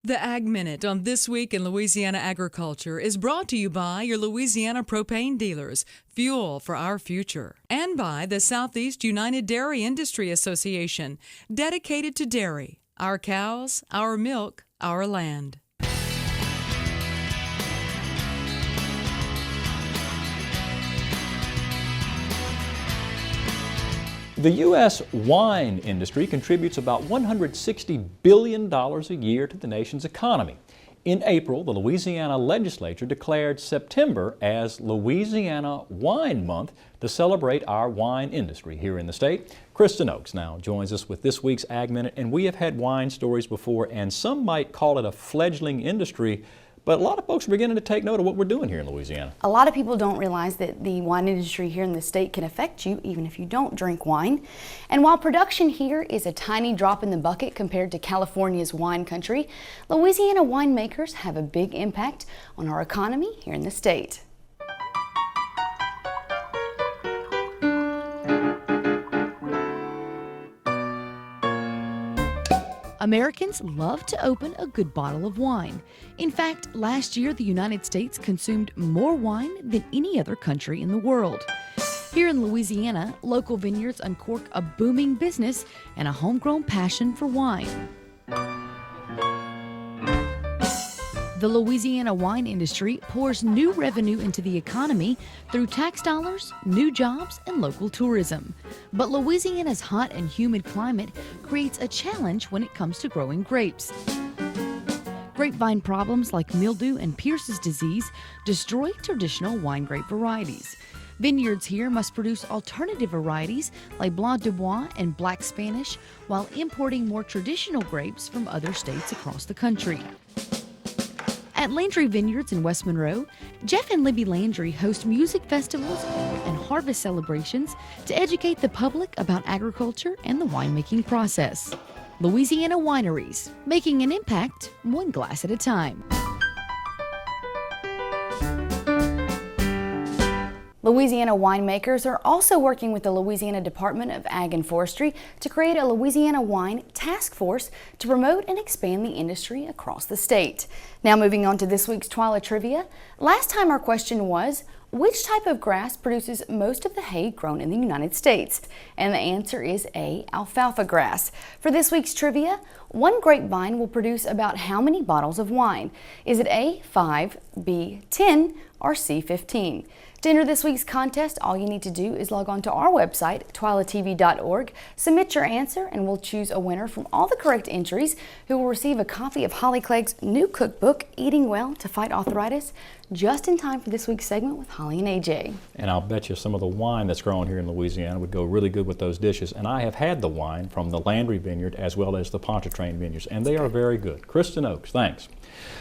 The Ag Minute on This Week in Louisiana Agriculture is brought to you by your Louisiana propane dealers, fuel for our future, and by the Southeast United Dairy Industry Association, dedicated to dairy, our cows, our milk, our land. The U.S. wine industry contributes about $160 billion a year to the nation's economy. In April, the Louisiana legislature declared September as Louisiana Wine Month to celebrate our wine industry here in the state. Kristen Oakes now joins us with this week's Ag Minute, and we have had wine stories before, and some might call it a fledgling industry, but a lot of folks are beginning to take note of what we're doing here in Louisiana. A lot of people don't realize that the wine industry here in the state can affect you even if you don't drink wine. And while production here is a tiny drop in the bucket compared to California's wine country, Louisiana winemakers have a big impact on our economy here in the state. Americans love to open a good bottle of wine. In fact, last year the United States consumed more wine than any other country in the world. Here in Louisiana, local vineyards uncork a booming business and a homegrown passion for wine. The Louisiana wine industry pours new revenue into the economy through tax dollars, new jobs, and local tourism. But Louisiana's hot and humid climate creates a challenge when it comes to growing grapes. Grapevine problems like mildew and Pierce's disease destroy traditional wine grape varieties. Vineyards here must produce alternative varieties like Blanc de Bois and Black Spanish while importing more traditional grapes from other states across the country. At Landry Vineyards in West Monroe, Jeff and Libby Landry host music festivals and harvest celebrations to educate the public about agriculture and the winemaking process. Louisiana wineries, making an impact one glass at a time. Louisiana winemakers are also working with the Louisiana Department of Ag and Forestry to create a Louisiana Wine Task Force to promote and expand the industry across the state. Now moving on to this week's Twyla Trivia. Last time our question was, which type of grass produces most of the hay grown in the United States? And the answer is A, alfalfa grass. For this week's trivia, one grapevine will produce about how many bottles of wine? Is it A, 5, B, 10, or C, 15? To enter this week's contest, all you need to do is log on to our website, twylatv.org, submit your answer, and we'll choose a winner from all the correct entries who will receive a copy of Holly Clegg's new cookbook, Eating Well to Fight Arthritis, just in time for this week's segment with Holly and AJ. And I'll bet you some of the wine that's grown here in Louisiana would go really good with those dishes. And I have had the wine from the Landry Vineyard as well as the Pontchartrain Vineyards, and they are very good. Kristen Oakes, thanks.